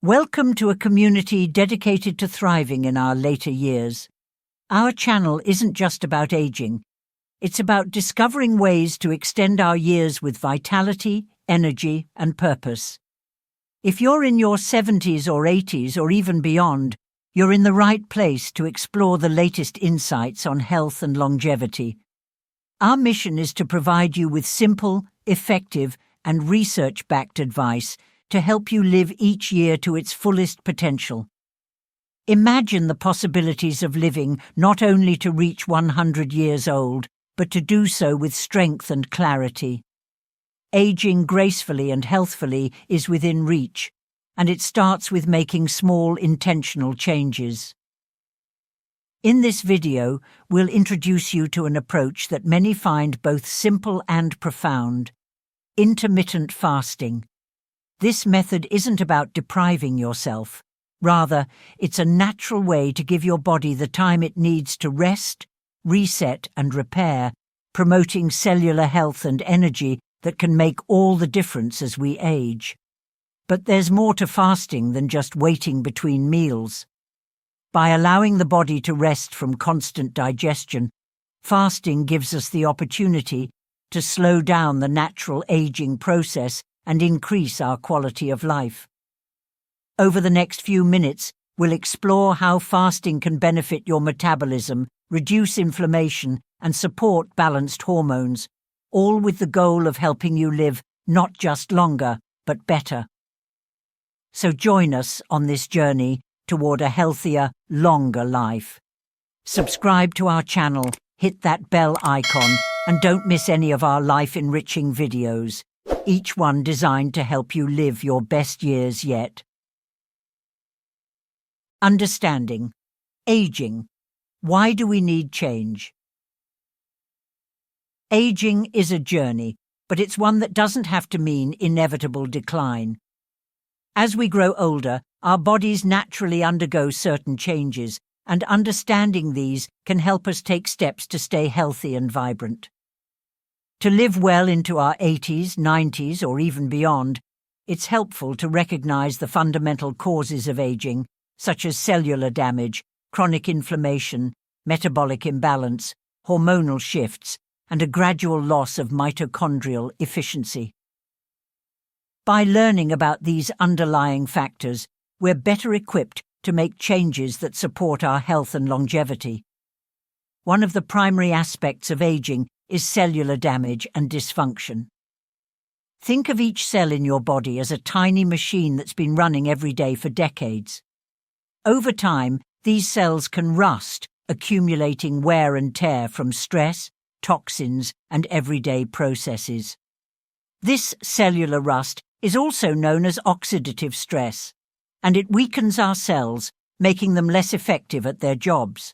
Welcome to a community dedicated to thriving in our later years. Our channel isn't just about aging. It's about discovering ways to extend our years with vitality, energy, and purpose. If you're in your 70s or 80s or even beyond, you're in the right place to explore the latest insights on health and longevity. Our mission is to provide you with simple, effective, and research-backed advice to help you live each year to its fullest potential. Imagine the possibilities of living not only to reach 100 years old, but to do so with strength and clarity. Aging gracefully and healthfully is within reach, and it starts with making small, intentional changes. In this video, we'll introduce you to an approach that many find both simple and profound: intermittent fasting. This method isn't about depriving yourself. Rather, it's a natural way to give your body the time it needs to rest, reset, and repair, promoting cellular health and energy that can make all the difference as we age. But there's more to fasting than just waiting between meals. By allowing the body to rest from constant digestion, fasting gives us the opportunity to slow down the natural aging process and increase our quality of life. Over the next few minutes, we'll explore how fasting can benefit your metabolism, reduce inflammation, and support balanced hormones, all with the goal of helping you live not just longer, but better. So join us on this journey toward a healthier, longer life. Subscribe to our channel, hit that bell icon, and don't miss any of our life-enriching videos, each one designed to help you live your best years yet. Understanding. Aging. Why do we need change? Aging is a journey, but it's one that doesn't have to mean inevitable decline. As we grow older, our bodies naturally undergo certain changes, and understanding these can help us take steps to stay healthy and vibrant. To live well into our 80s, 90s, or even beyond, it's helpful to recognize the fundamental causes of aging, such as cellular damage, chronic inflammation, metabolic imbalance, hormonal shifts, and a gradual loss of mitochondrial efficiency. By learning about these underlying factors, we're better equipped to make changes that support our health and longevity. One of the primary aspects of aging is cellular damage and dysfunction. Think of each cell in your body as a tiny machine that's been running every day for decades. Over time, these cells can rust, accumulating wear and tear from stress, toxins, and everyday processes. This cellular rust is also known as oxidative stress, and it weakens our cells, making them less effective at their jobs.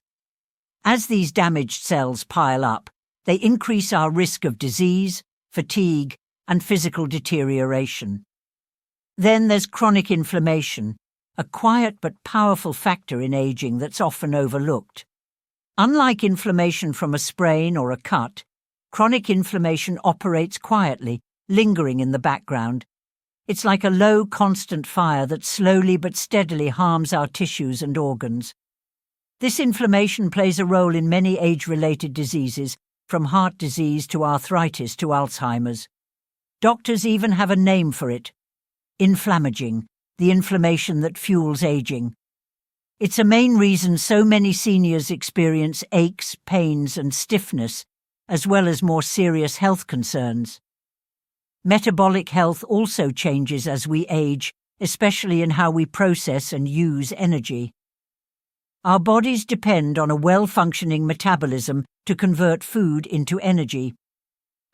As these damaged cells pile up, they increase our risk of disease, fatigue, and physical deterioration. Then there's chronic inflammation, a quiet but powerful factor in aging that's often overlooked. Unlike inflammation from a sprain or a cut, chronic inflammation operates quietly, lingering in the background. It's like a low, constant fire that slowly but steadily harms our tissues and organs. This inflammation plays a role in many age-related diseases, from heart disease to arthritis to Alzheimer's. Doctors even have a name for it: inflammaging, the inflammation that fuels aging. It's a main reason so many seniors experience aches, pains, and stiffness, as well as more serious health concerns. Metabolic health also changes as we age, especially in how we process and use energy. Our bodies depend on a well-functioning metabolism to convert food into energy.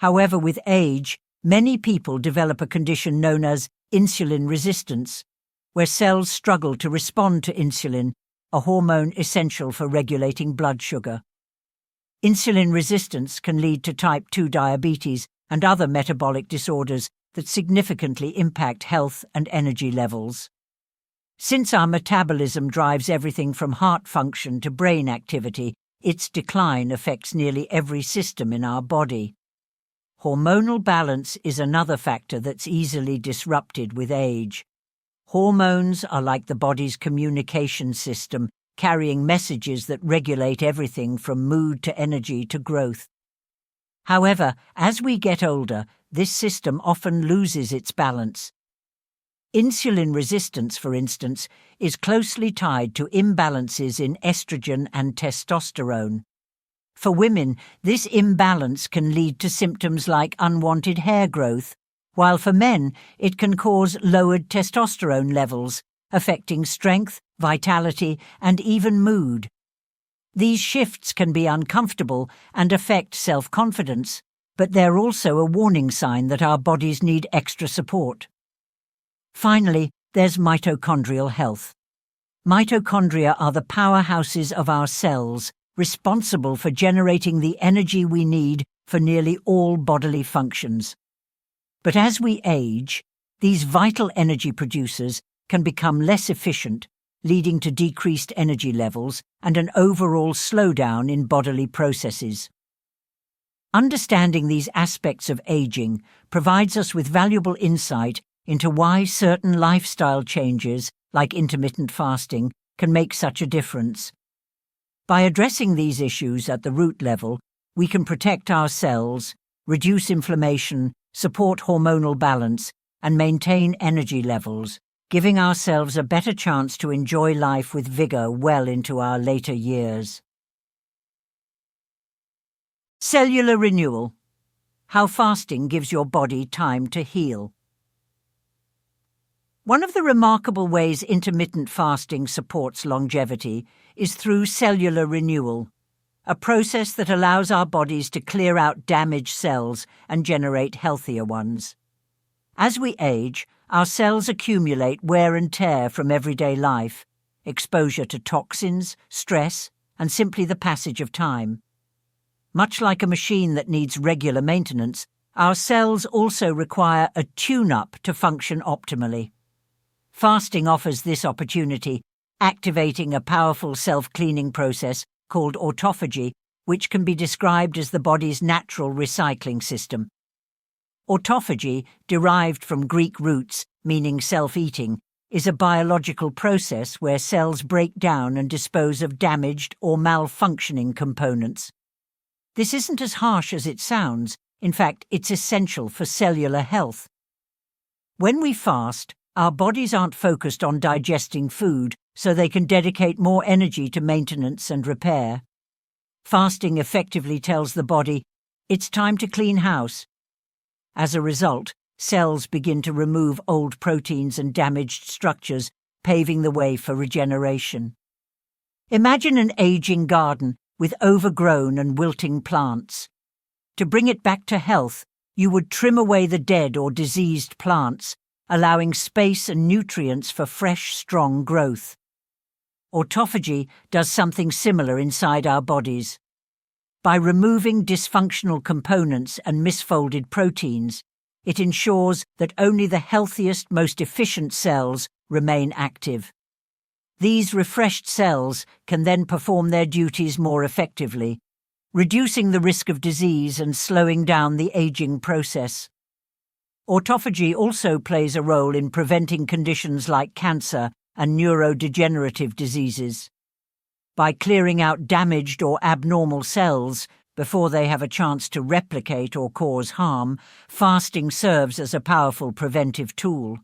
However, with age, many people develop a condition known as insulin resistance, where cells struggle to respond to insulin, a hormone essential for regulating blood sugar. Insulin resistance can lead to type 2 diabetes and other metabolic disorders that significantly impact health and energy levels. Since our metabolism drives everything from heart function to brain activity, its decline affects nearly every system in our body. Hormonal balance is another factor that's easily disrupted with age. Hormones are like the body's communication system, carrying messages that regulate everything from mood to energy to growth. However, as we get older, this system often loses its balance. Insulin resistance, for instance, is closely tied to imbalances in estrogen and testosterone. For women, this imbalance can lead to symptoms like unwanted hair growth, while for men, it can cause lowered testosterone levels, affecting strength, vitality, and even mood. These shifts can be uncomfortable and affect self-confidence, but they're also a warning sign that our bodies need extra support. Finally, there's mitochondrial health. Mitochondria are the powerhouses of our cells, responsible for generating the energy we need for nearly all bodily functions. But as we age, these vital energy producers can become less efficient, leading to decreased energy levels and an overall slowdown in bodily processes. Understanding these aspects of aging provides us with valuable insight into why certain lifestyle changes, like intermittent fasting, can make such a difference. By addressing these issues at the root level, we can protect our cells, reduce inflammation, support hormonal balance, and maintain energy levels, giving ourselves a better chance to enjoy life with vigor well into our later years. Cellular renewal. How fasting gives your body time to heal. One of the remarkable ways intermittent fasting supports longevity is through cellular renewal, a process that allows our bodies to clear out damaged cells and generate healthier ones. As we age, our cells accumulate wear and tear from everyday life, exposure to toxins, stress, and simply the passage of time. Much like a machine that needs regular maintenance, our cells also require a tune-up to function optimally. Fasting offers this opportunity, activating a powerful self-cleaning process called autophagy, which can be described as the body's natural recycling system. Autophagy, derived from Greek roots meaning self-eating, is a biological process where cells break down and dispose of damaged or malfunctioning components. This isn't as harsh as it sounds. In fact, it's essential for cellular health. When we fast, our bodies aren't focused on digesting food, so they can dedicate more energy to maintenance and repair. Fasting effectively tells the body, it's time to clean house. As a result, cells begin to remove old proteins and damaged structures, paving the way for regeneration. Imagine an aging garden with overgrown and wilting plants. To bring it back to health, you would trim away the dead or diseased plants, allowing space and nutrients for fresh, strong growth. Autophagy does something similar inside our bodies. By removing dysfunctional components and misfolded proteins, it ensures that only the healthiest, most efficient cells remain active. These refreshed cells can then perform their duties more effectively, reducing the risk of disease and slowing down the aging process. Autophagy also plays a role in preventing conditions like cancer and neurodegenerative diseases. By clearing out damaged or abnormal cells before they have a chance to replicate or cause harm, fasting serves as a powerful preventive tool.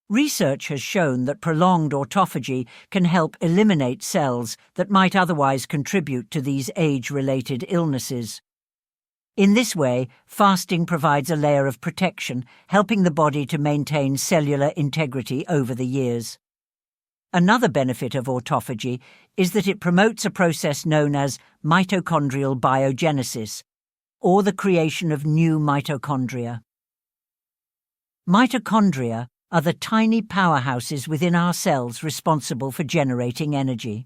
Research has shown that prolonged autophagy can help eliminate cells that might otherwise contribute to these age-related illnesses. In this way, fasting provides a layer of protection, helping the body to maintain cellular integrity over the years. Another benefit of autophagy is that it promotes a process known as mitochondrial biogenesis, or the creation of new mitochondria. Mitochondria are the tiny powerhouses within our cells responsible for generating energy.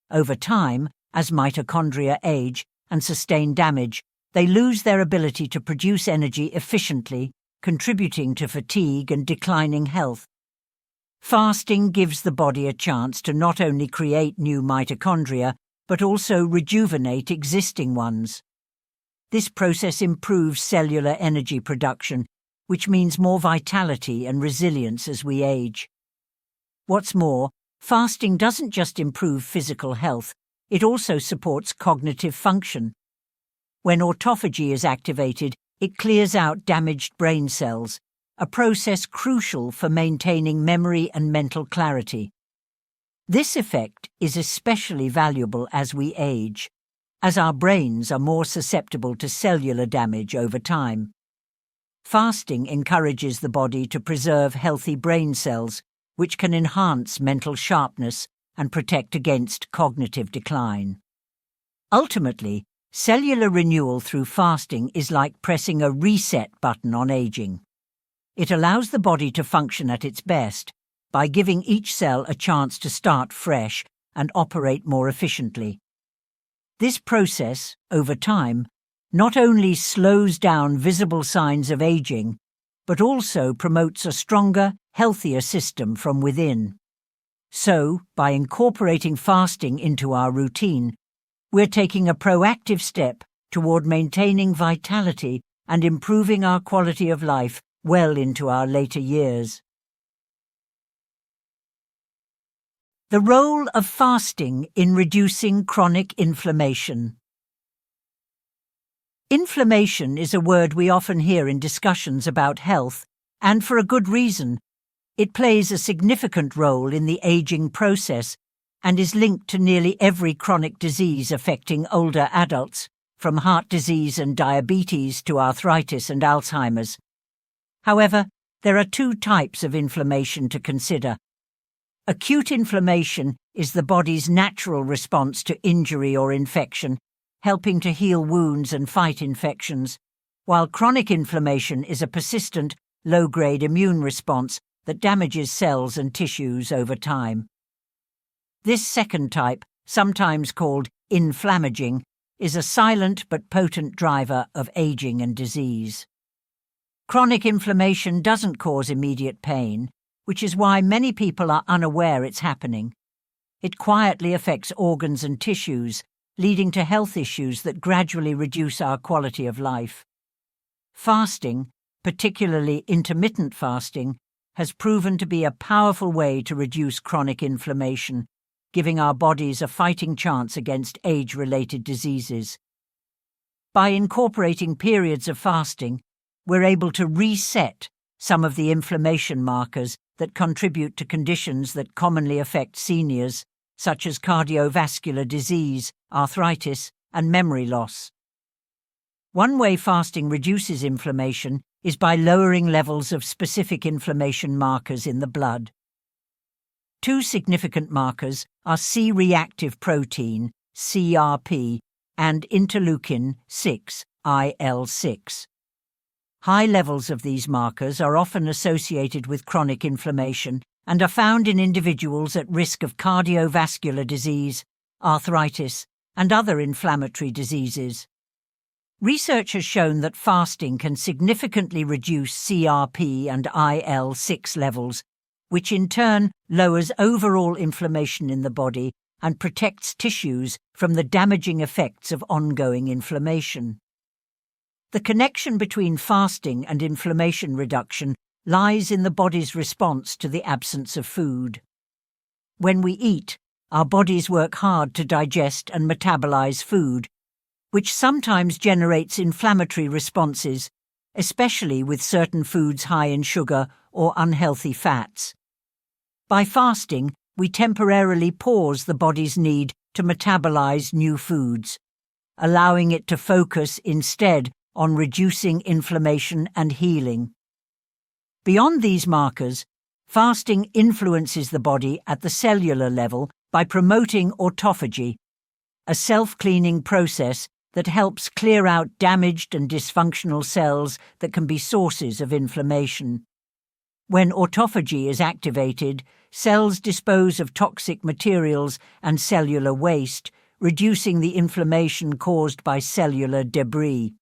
Over time, as mitochondria age and sustain damage, they lose their ability to produce energy efficiently, contributing to fatigue and declining health. Fasting gives the body a chance to not only create new mitochondria, but also rejuvenate existing ones. This process improves cellular energy production, which means more vitality and resilience as we age. What's more, fasting doesn't just improve physical health, it also supports cognitive function. When autophagy is activated, it clears out damaged brain cells, a process crucial for maintaining memory and mental clarity. This effect is especially valuable as we age, as our brains are more susceptible to cellular damage over time. Fasting encourages the body to preserve healthy brain cells, which can enhance mental sharpness and protect against cognitive decline. Ultimately, cellular renewal through fasting is like pressing a reset button on aging. It allows the body to function at its best by giving each cell a chance to start fresh and operate more efficiently. This process, over time, not only slows down visible signs of aging, but also promotes a stronger, healthier system from within. So, by incorporating fasting into our routine, we're taking a proactive step toward maintaining vitality and improving our quality of life well into our later years. The role of fasting in reducing chronic inflammation. Inflammation is a word we often hear in discussions about health, and for a good reason. It plays a significant role in the aging process and is linked to nearly every chronic disease affecting older adults, from heart disease and diabetes to arthritis and Alzheimer's. However, there are two types of inflammation to consider. Acute inflammation is the body's natural response to injury or infection, helping to heal wounds and fight infections, while chronic inflammation is a persistent, low-grade immune response that damages cells and tissues over time. This second type, sometimes called inflammaging, is a silent but potent driver of aging and disease. Chronic inflammation doesn't cause immediate pain, which is why many people are unaware it's happening. It quietly affects organs and tissues, leading to health issues that gradually reduce our quality of life. Fasting, particularly intermittent fasting, has proven to be a powerful way to reduce chronic inflammation, giving our bodies a fighting chance against age-related diseases. By incorporating periods of fasting, we're able to reset some of the inflammation markers that contribute to conditions that commonly affect seniors, such as cardiovascular disease, arthritis, and memory loss. One way fasting reduces inflammation is by lowering levels of specific inflammation markers in the blood. Two significant markers are C-reactive protein, CRP, and interleukin-6, IL-6. High levels of these markers are often associated with chronic inflammation and are found in individuals at risk of cardiovascular disease, arthritis, and other inflammatory diseases. Research has shown that fasting can significantly reduce CRP and IL-6 levels, which in turn lowers overall inflammation in the body and protects tissues from the damaging effects of ongoing inflammation. The connection between fasting and inflammation reduction lies in the body's response to the absence of food. When we eat, our bodies work hard to digest and metabolize food, which sometimes generates inflammatory responses, especially with certain foods high in sugar or unhealthy fats. By fasting, we temporarily pause the body's need to metabolize new foods, allowing it to focus instead on reducing inflammation and healing. Beyond these markers, fasting influences the body at the cellular level by promoting autophagy, a self-cleaning process that helps clear out damaged and dysfunctional cells that can be sources of inflammation. When autophagy is activated, cells dispose of toxic materials and cellular waste, reducing the inflammation caused by cellular debris.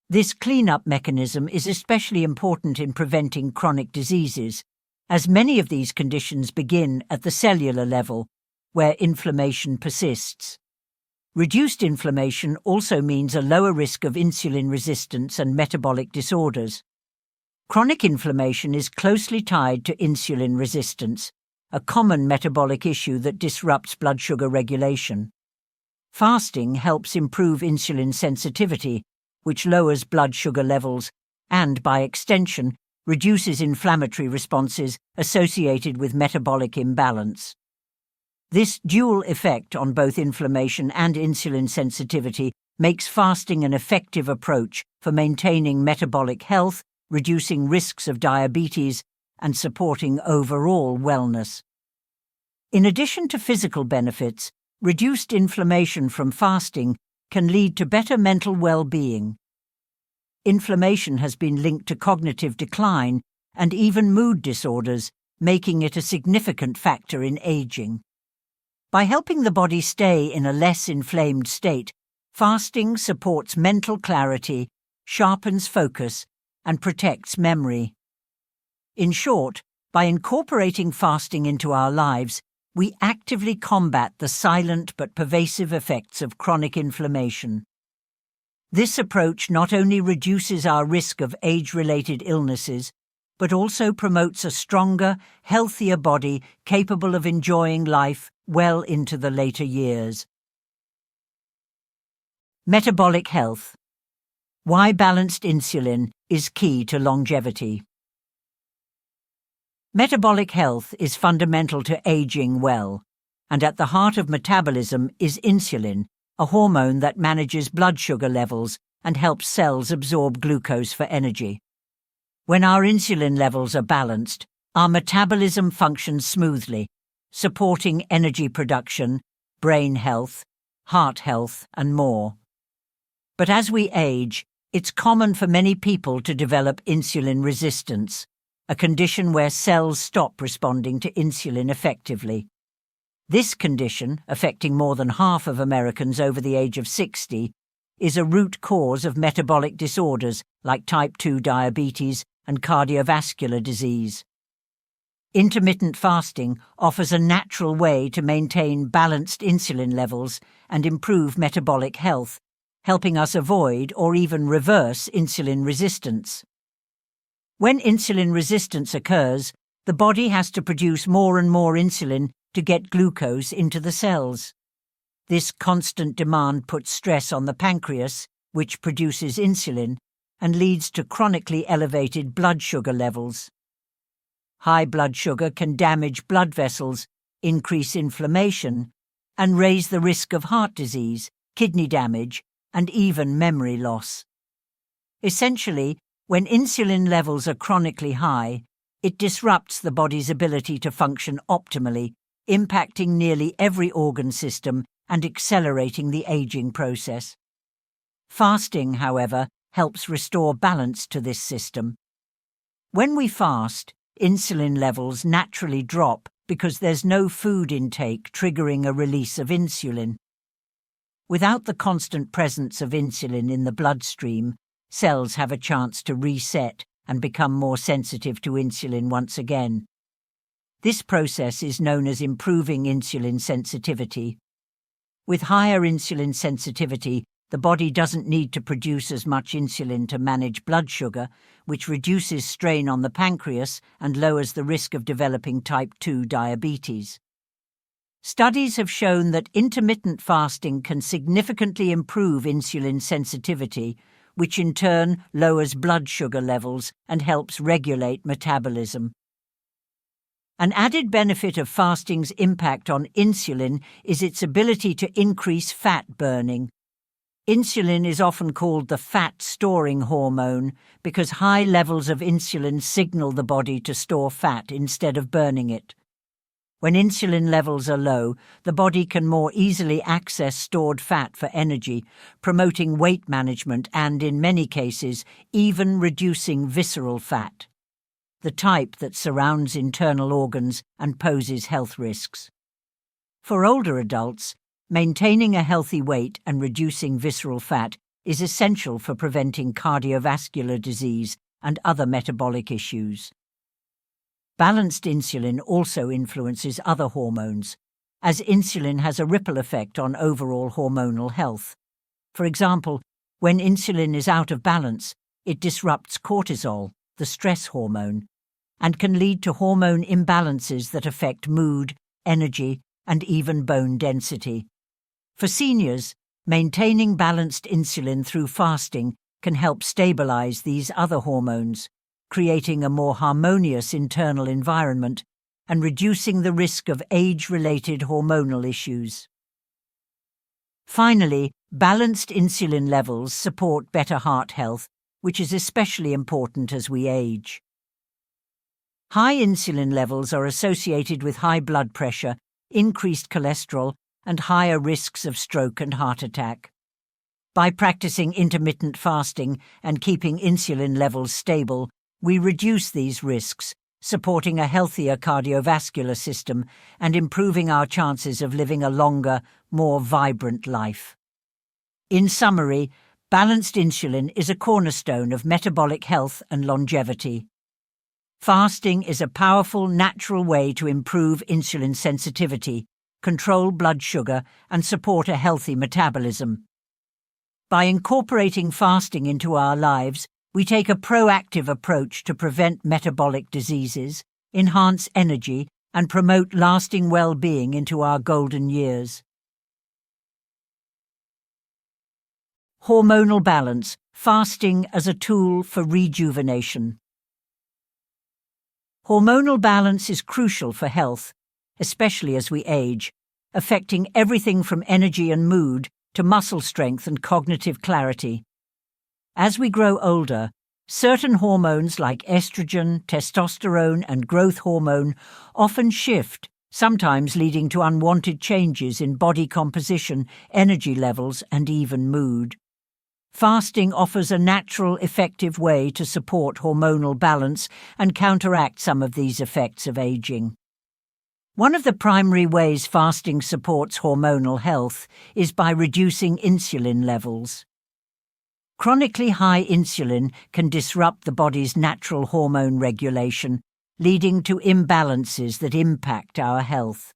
This cleanup mechanism is especially important in preventing chronic diseases, as many of these conditions begin at the cellular level, where inflammation persists. Reduced inflammation also means a lower risk of insulin resistance and metabolic disorders. Chronic inflammation is closely tied to insulin resistance, a common metabolic issue that disrupts blood sugar regulation. Fasting helps improve insulin sensitivity, which lowers blood sugar levels and, by extension, reduces inflammatory responses associated with metabolic imbalance. This dual effect on both inflammation and insulin sensitivity makes fasting an effective approach for maintaining metabolic health, reducing risks of diabetes, and supporting overall wellness. In addition to physical benefits, reduced inflammation from fasting can lead to better mental well-being. Inflammation has been linked to cognitive decline and even mood disorders, making it a significant factor in aging. By helping the body stay in a less inflamed state, fasting supports mental clarity, sharpens focus, and protects memory. In short, by incorporating fasting into our lives, we actively combat the silent but pervasive effects of chronic inflammation. This approach not only reduces our risk of age-related illnesses, but also promotes a stronger, healthier body capable of enjoying life well into the later years. Metabolic health. Why balanced insulin is key to longevity. Metabolic health is fundamental to aging well, and at the heart of metabolism is insulin, a hormone that manages blood sugar levels and helps cells absorb glucose for energy. When our insulin levels are balanced, our metabolism functions smoothly, supporting energy production, brain health, heart health, and more. But as we age, it's common for many people to develop insulin resistance, a condition where cells stop responding to insulin effectively. This condition, affecting more than half of Americans over the age of 60, is a root cause of metabolic disorders like type 2 diabetes and cardiovascular disease. Intermittent fasting offers a natural way to maintain balanced insulin levels and improve metabolic health, helping us avoid or even reverse insulin resistance. When insulin resistance occurs, the body has to produce more and more insulin to get glucose into the cells. This constant demand puts stress on the pancreas, which produces insulin, and leads to chronically elevated blood sugar levels. High blood sugar can damage blood vessels, increase inflammation, and raise the risk of heart disease, kidney damage, and even memory loss. Essentially, when insulin levels are chronically high, it disrupts the body's ability to function optimally, impacting nearly every organ system and accelerating the aging process. Fasting, however, helps restore balance to this system. When we fast, insulin levels naturally drop because there's no food intake triggering a release of insulin. Without the constant presence of insulin in the bloodstream, cells have a chance to reset and become more sensitive to insulin once again. This process is known as improving insulin sensitivity. With higher insulin sensitivity, the body doesn't need to produce as much insulin to manage blood sugar, which reduces strain on the pancreas and lowers the risk of developing type 2 diabetes. Studies have shown that intermittent fasting can significantly improve insulin sensitivity, which in turn lowers blood sugar levels and helps regulate metabolism. An added benefit of fasting's impact on insulin is its ability to increase fat burning. Insulin is often called the fat-storing hormone because high levels of insulin signal the body to store fat instead of burning it. When insulin levels are low, the body can more easily access stored fat for energy, promoting weight management and, in many cases, even reducing visceral fat, the type that surrounds internal organs and poses health risks. For older adults, maintaining a healthy weight and reducing visceral fat is essential for preventing cardiovascular disease and other metabolic issues. Balanced insulin also influences other hormones, as insulin has a ripple effect on overall hormonal health. For example, when insulin is out of balance, it disrupts cortisol, the stress hormone, and can lead to hormone imbalances that affect mood, energy, and even bone density. For seniors, maintaining balanced insulin through fasting can help stabilize these other hormones, creating a more harmonious internal environment and reducing the risk of age-related hormonal issues. Finally, balanced insulin levels support better heart health, which is especially important as we age. High insulin levels are associated with high blood pressure, increased cholesterol, and higher risks of stroke and heart attack. By practicing intermittent fasting and keeping insulin levels stable, we reduce these risks, supporting a healthier cardiovascular system and improving our chances of living a longer, more vibrant life. In summary, balanced insulin is a cornerstone of metabolic health and longevity. Fasting is a powerful, natural way to improve insulin sensitivity, control blood sugar, and support a healthy metabolism. By incorporating fasting into our lives, we take a proactive approach to prevent metabolic diseases, enhance energy, and promote lasting well-being into our golden years. Hormonal balance, fasting as a tool for rejuvenation. Hormonal balance is crucial for health, especially as we age, affecting everything from energy and mood to muscle strength and cognitive clarity. As we grow older, certain hormones like estrogen, testosterone, and growth hormone often shift, sometimes leading to unwanted changes in body composition, energy levels, and even mood. Fasting offers a natural, effective way to support hormonal balance and counteract some of these effects of aging. One of the primary ways fasting supports hormonal health is by reducing insulin levels. Chronically high insulin can disrupt the body's natural hormone regulation, leading to imbalances that impact our health.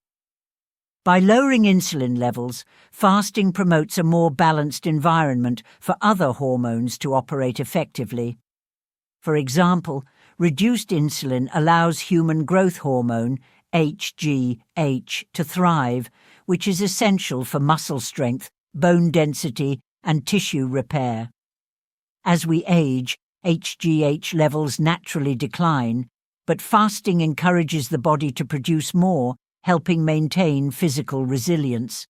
By lowering insulin levels, fasting promotes a more balanced environment for other hormones to operate effectively. For example, reduced insulin allows human growth hormone, HGH, to thrive, which is essential for muscle strength, bone density, and tissue repair. As we age, HGH levels naturally decline, but fasting encourages the body to produce more, helping maintain physical resilience.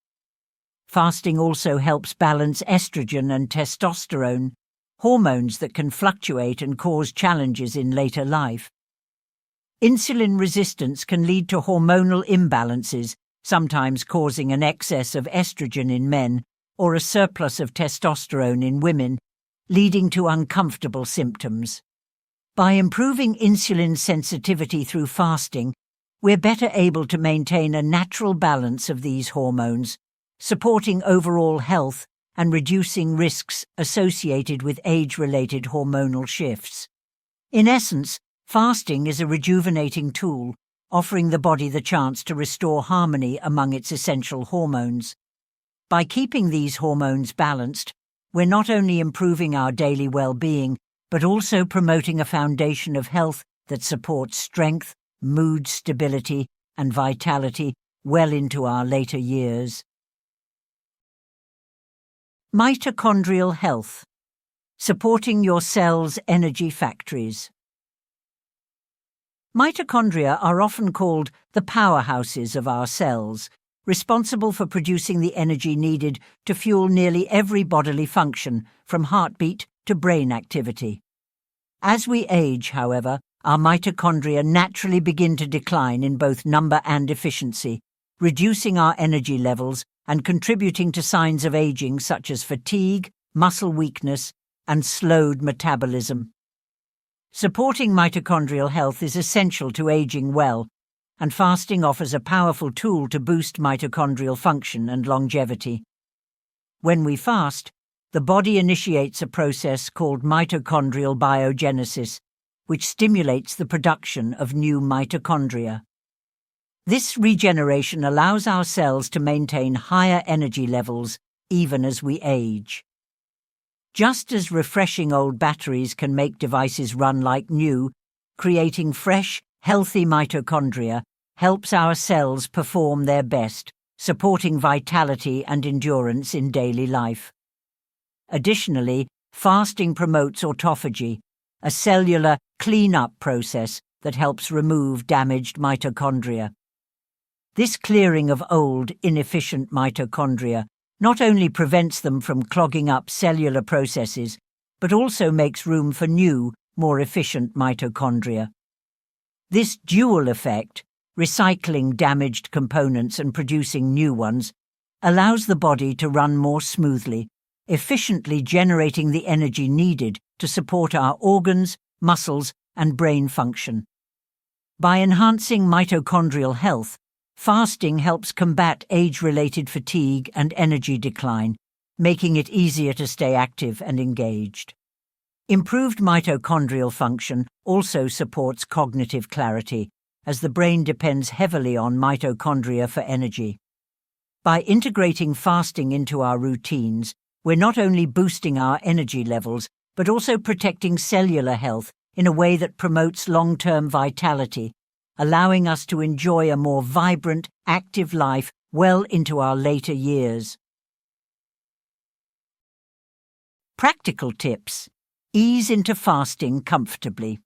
Fasting also helps balance estrogen and testosterone, hormones that can fluctuate and cause challenges in later life. Insulin resistance can lead to hormonal imbalances, sometimes causing an excess of estrogen in men or a surplus of testosterone in women, leading to uncomfortable symptoms. By improving insulin sensitivity through fasting, we're better able to maintain a natural balance of these hormones, supporting overall health and reducing risks associated with age-related hormonal shifts. In essence, fasting is a rejuvenating tool, offering the body the chance to restore harmony among its essential hormones. By keeping these hormones balanced, we're not only improving our daily well-being, but also promoting a foundation of health that supports strength, mood stability, and vitality well into our later years. Mitochondrial health, supporting your cell's energy factories. Mitochondria are often called the powerhouses of our cells, responsible for producing the energy needed to fuel nearly every bodily function, from heartbeat to brain activity. As we age, however, our mitochondria naturally begin to decline in both number and efficiency, reducing our energy levels and contributing to signs of aging such as fatigue, muscle weakness, and slowed metabolism. Supporting mitochondrial health is essential to aging well, and fasting offers a powerful tool to boost mitochondrial function and longevity. When we fast, the body initiates a process called mitochondrial biogenesis, which stimulates the production of new mitochondria. This regeneration allows our cells to maintain higher energy levels even as we age. Just as refreshing old batteries can make devices run like new, creating fresh, healthy mitochondria helps our cells perform their best, supporting vitality and endurance in daily life. Additionally, fasting promotes autophagy, a cellular clean-up process that helps remove damaged mitochondria. This clearing of old, inefficient mitochondria not only prevents them from clogging up cellular processes, but also makes room for new, more efficient mitochondria. This dual effect, recycling damaged components and producing new ones, allows the body to run more smoothly, efficiently generating the energy needed to support our organs, muscles, and brain function. By enhancing mitochondrial health, fasting helps combat age-related fatigue and energy decline, making it easier to stay active and engaged. Improved mitochondrial function also supports cognitive clarity, as the brain depends heavily on mitochondria for energy. By integrating fasting into our routines, we're not only boosting our energy levels, but also protecting cellular health in a way that promotes long-term vitality, allowing us to enjoy a more vibrant, active life well into our later years. Practical tips. Ease into fasting comfortably.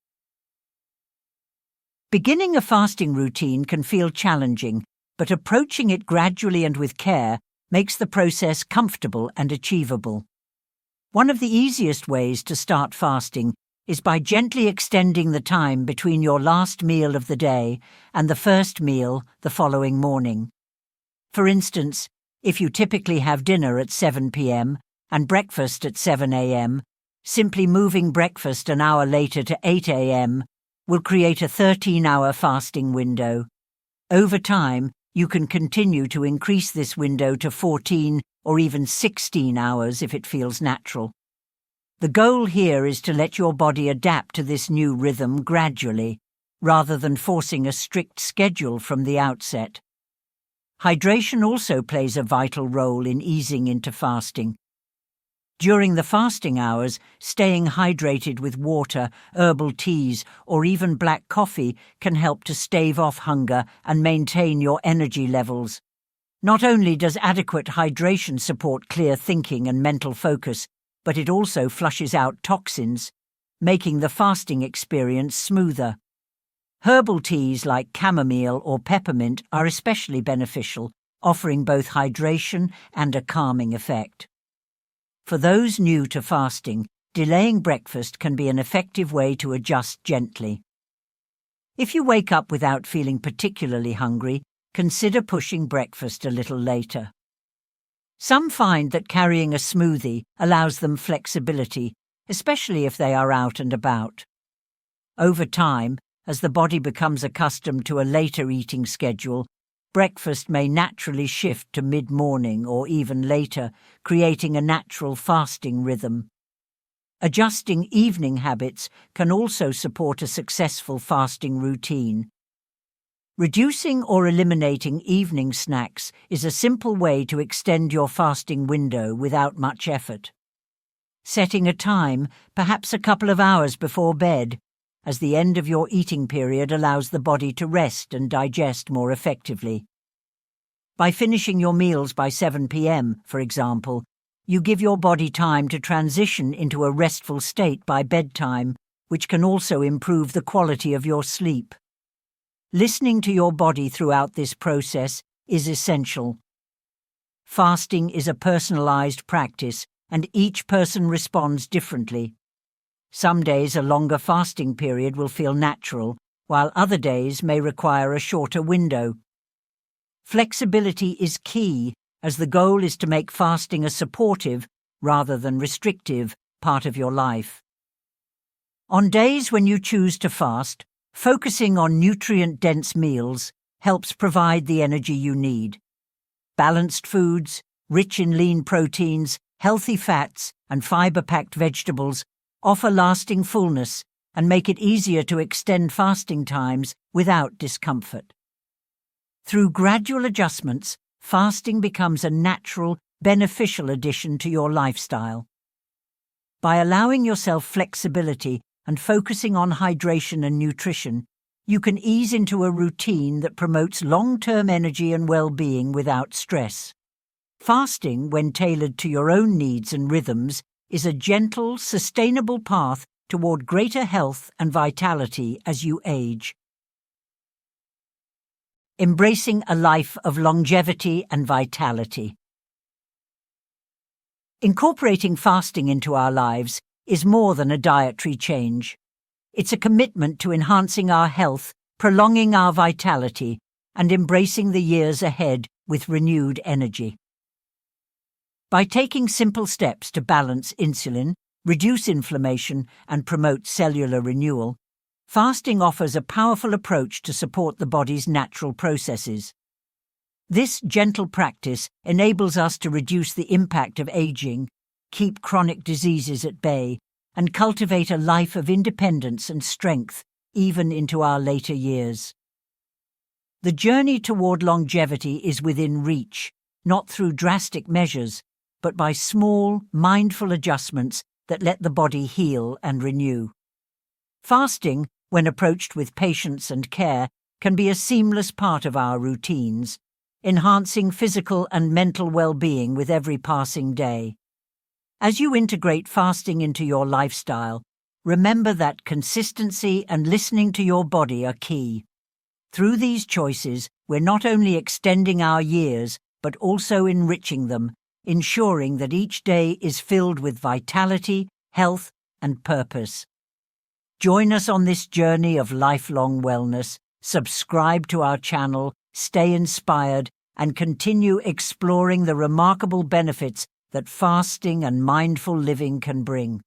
Beginning a fasting routine can feel challenging, but approaching it gradually and with care makes the process comfortable and achievable. One of the easiest ways to start fasting is by gently extending the time between your last meal of the day and the first meal the following morning. For instance, if you typically have dinner at 7 p.m. and breakfast at 7 a.m., simply moving breakfast an hour later to 8 a.m. will create a 13-hour fasting window. Over time, you can continue to increase this window to 14 or even 16 hours if it feels natural. The goal here is to let your body adapt to this new rhythm gradually, rather than forcing a strict schedule from the outset. Hydration also plays a vital role in easing into fasting. During the fasting hours, staying hydrated with water, herbal teas, or even black coffee can help to stave off hunger and maintain your energy levels. Not only does adequate hydration support clear thinking and mental focus, but it also flushes out toxins, making the fasting experience smoother. Herbal teas like chamomile or peppermint are especially beneficial, offering both hydration and a calming effect. For those new to fasting, delaying breakfast can be an effective way to adjust gently. If you wake up without feeling particularly hungry, consider pushing breakfast a little later. Some find that carrying a smoothie allows them flexibility, especially if they are out and about. Over time, as the body becomes accustomed to a later eating schedule, breakfast may naturally shift to mid-morning or even later, creating a natural fasting rhythm. Adjusting evening habits can also support a successful fasting routine. Reducing or eliminating evening snacks is a simple way to extend your fasting window without much effort. Setting a time, perhaps a couple of hours before bed, as the end of your eating period allows the body to rest and digest more effectively. By finishing your meals by 7 p.m., for example, you give your body time to transition into a restful state by bedtime, which can also improve the quality of your sleep. Listening to your body throughout this process is essential. Fasting is a personalized practice, and each person responds differently. Some days a longer fasting period will feel natural, while other days may require a shorter window. Flexibility is key, as the goal is to make fasting a supportive, rather than restrictive, part of your life. On days when you choose to fast, focusing on nutrient-dense meals helps provide the energy you need. Balanced foods, rich in lean proteins, healthy fats, and fiber-packed vegetables offer lasting fullness and make it easier to extend fasting times without discomfort. Through gradual adjustments, fasting becomes a natural, beneficial addition to your lifestyle. By allowing yourself flexibility and focusing on hydration and nutrition, you can ease into a routine that promotes long-term energy and well-being without stress. Fasting, when tailored to your own needs and rhythms, is a gentle, sustainable path toward greater health and vitality as you age. Embracing a life of longevity and vitality. Incorporating fasting into our lives is more than a dietary change. It's a commitment to enhancing our health, prolonging our vitality, and embracing the years ahead with renewed energy. By taking simple steps to balance insulin, reduce inflammation, and promote cellular renewal, fasting offers a powerful approach to support the body's natural processes. This gentle practice enables us to reduce the impact of aging, keep chronic diseases at bay, and cultivate a life of independence and strength even into our later years. The journey toward longevity is within reach, not through drastic measures, but by small, mindful adjustments that let the body heal and renew. Fasting, when approached with patience and care, can be a seamless part of our routines, enhancing physical and mental well-being with every passing day. As you integrate fasting into your lifestyle, remember that consistency and listening to your body are key. Through these choices, we're not only extending our years, but also enriching them, ensuring that each day is filled with vitality, health, and purpose. Join us on this journey of lifelong wellness, subscribe to our channel, stay inspired, and continue exploring the remarkable benefits that fasting and mindful living can bring.